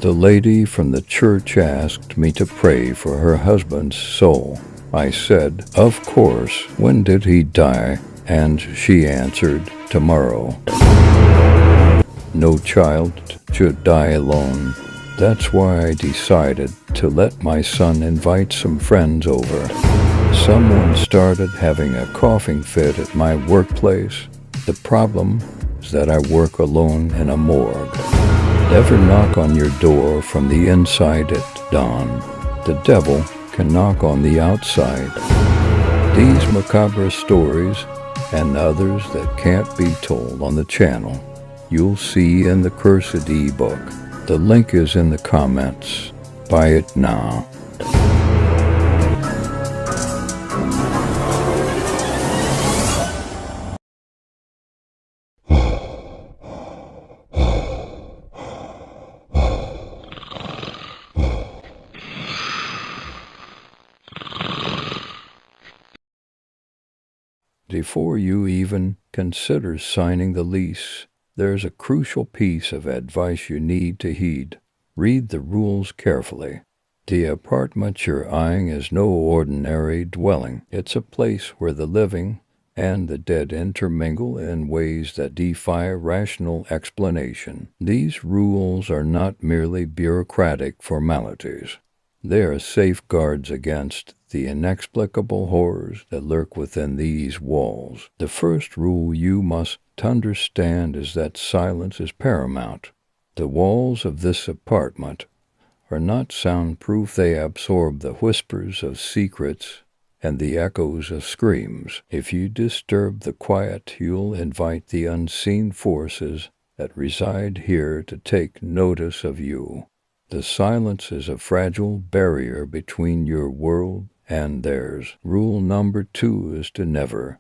The lady from the church asked me to pray for her husband's soul. I said, "Of course, when did he die?" And she answered, "Tomorrow." No child should die alone. That's why I decided to let my son invite some friends over. Someone started having a coughing fit at my workplace. The problem is that I work alone in a morgue. Never knock on your door from the inside at dawn. The devil can knock on the outside. These macabre stories and others that can't be told on the channel, you'll see in the Cursed ebook. The link is in the comments. Buy it now. Before you even consider signing the lease, there's a crucial piece of advice you need to heed. Read the rules carefully. The apartment you're eyeing is no ordinary dwelling. It's a place where the living and the dead intermingle in ways that defy rational explanation. These rules are not merely bureaucratic formalities. They are safeguards against the inexplicable horrors that lurk within these walls. The first rule you must understand is that silence is paramount. The walls of this apartment are not soundproof. They absorb the whispers of secrets and the echoes of screams. If you disturb the quiet, you'll invite the unseen forces that reside here to take notice of you. The silence is a fragile barrier between your world and theirs. Rule number 2 is to never,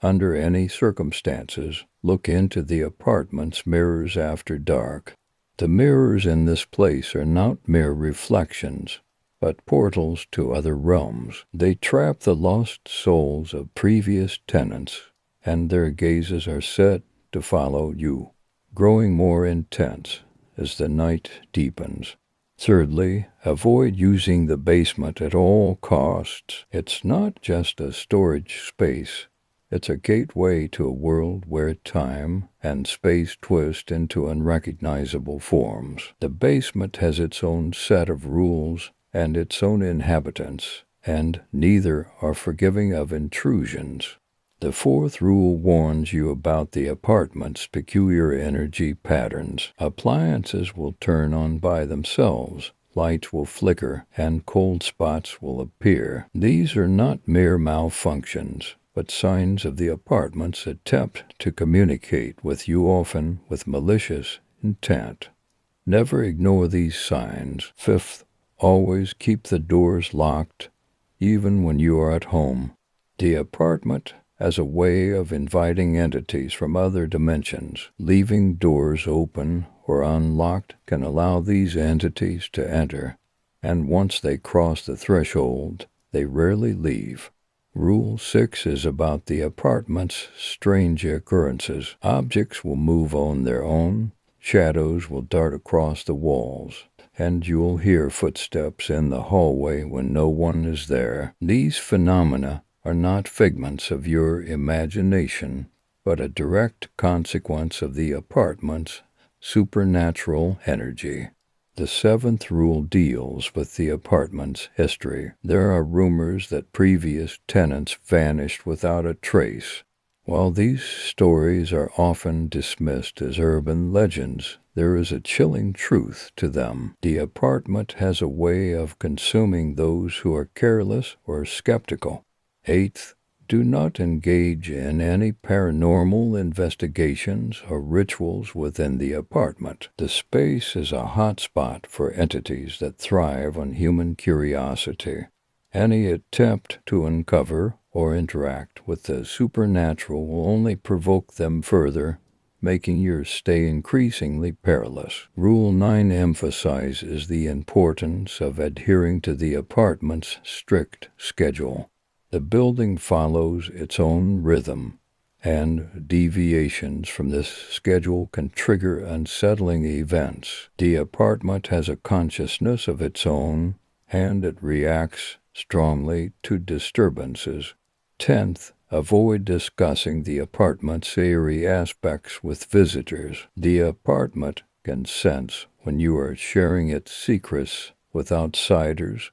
under any circumstances, look into the apartment's mirrors after dark. The mirrors in this place are not mere reflections, but portals to other realms. They trap the lost souls of previous tenants, and their gazes are set to follow you, growing more intense as the night deepens. Thirdly, avoid using the basement at all costs. It's not just a storage space. It's a gateway to a world where time and space twist into unrecognizable forms. The basement has its own set of rules and its own inhabitants, and neither are forgiving of intrusions. The fourth rule warns you about the apartment's peculiar energy patterns. Appliances will turn on by themselves, lights will flicker, and cold spots will appear. These are not mere malfunctions, but signs of the apartment's attempt to communicate with you, often with malicious intent. Never ignore these signs. Fifth, always keep the doors locked, even when you are at home. The apartment as a way of inviting entities from other dimensions. Leaving doors open or unlocked can allow these entities to enter, and once they cross the threshold, they rarely leave. Rule 6 is about the apartment's strange occurrences. Objects will move on their own, shadows will dart across the walls, and you'll hear footsteps in the hallway when no one is there. These phenomena are not figments of your imagination, but a direct consequence of the apartment's supernatural energy. The seventh rule deals with the apartment's history. There are rumors that previous tenants vanished without a trace. While these stories are often dismissed as urban legends, there is a chilling truth to them. The apartment has a way of consuming those who are careless or skeptical. Eighth, do not engage in any paranormal investigations or rituals within the apartment. The space is a hot spot for entities that thrive on human curiosity. Any attempt to uncover or interact with the supernatural will only provoke them further, making your stay increasingly perilous. Rule 9 emphasizes the importance of adhering to the apartment's strict schedule. The building follows its own rhythm, and deviations from this schedule can trigger unsettling events. The apartment has a consciousness of its own, and it reacts strongly to disturbances. 10th, avoid discussing the apartment's eerie aspects with visitors. The apartment can sense when you are sharing its secrets with outsiders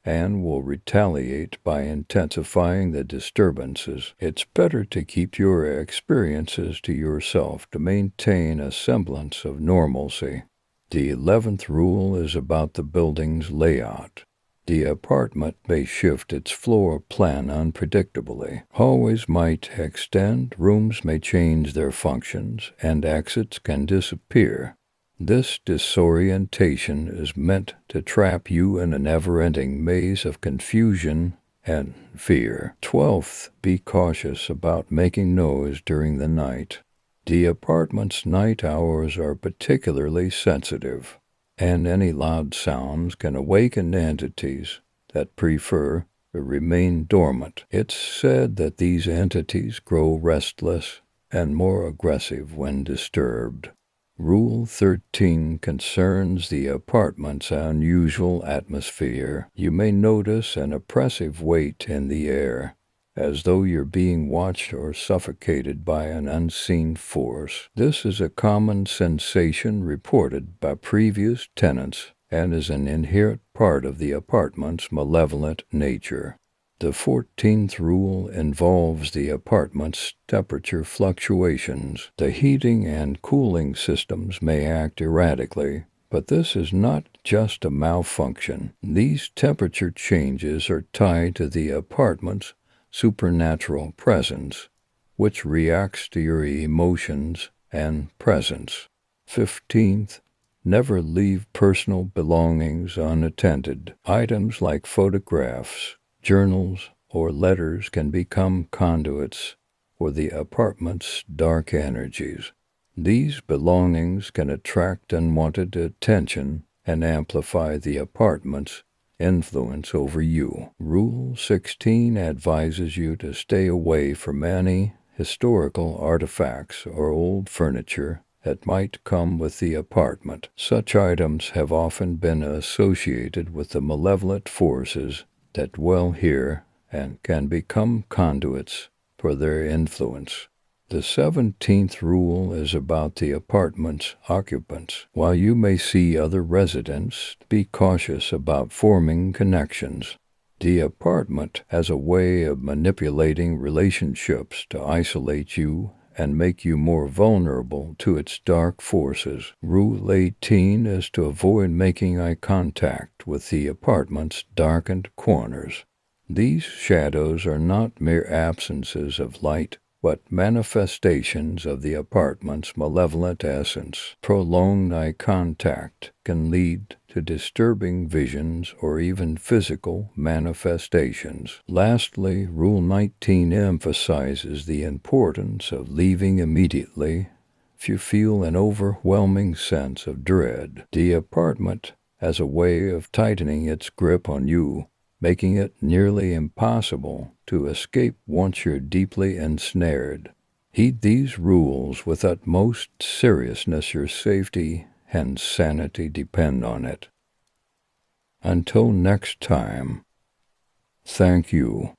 and will retaliate by intensifying the disturbances. It's better to keep your experiences to yourself to maintain a semblance of normalcy. The 11th rule is about the building's layout. The apartment may shift its floor plan unpredictably. Hallways might extend, rooms may change their functions, and exits can disappear. This disorientation is meant to trap you in a never-ending maze of confusion and fear. 12th, be cautious about making noise during the night. The apartment's night hours are particularly sensitive, and any loud sounds can awaken entities that prefer to remain dormant. It's said that these entities grow restless and more aggressive when disturbed. Rule 13 concerns the apartment's unusual atmosphere. You may notice an oppressive weight in the air, as though you're being watched or suffocated by an unseen force. This is a common sensation reported by previous tenants and is an inherent part of the apartment's malevolent nature. The 14th rule involves the apartment's temperature fluctuations. The heating and cooling systems may act erratically, but this is not just a malfunction. These temperature changes are tied to the apartment's supernatural presence, which reacts to your emotions and presence. 15th, never leave personal belongings unattended. Items like photographs, journals, or letters can become conduits for the apartment's dark energies. These belongings can attract unwanted attention and amplify the apartment's influence over you. Rule 16 advises you to stay away from any historical artifacts or old furniture that might come with the apartment. Such items have often been associated with the malevolent forces that dwell here and can become conduits for their influence. The 17th rule is about the apartment's occupants. While you may see other residents, be cautious about forming connections. The apartment has a way of manipulating relationships to isolate you and make you more vulnerable to its dark forces. Rule 18 is to avoid making eye contact with the apartment's darkened corners. These shadows are not mere absences of light, but manifestations of the apartment's malevolent essence. Prolonged eye contact can lead to disturbing visions or even physical manifestations. Lastly, Rule 19 emphasizes the importance of leaving immediately if you feel an overwhelming sense of dread. The apartment has a way of tightening its grip on you, making it nearly impossible to escape once you're deeply ensnared. Heed these rules with utmost seriousness. Your safety and sanity depend on it. Until next time, thank you.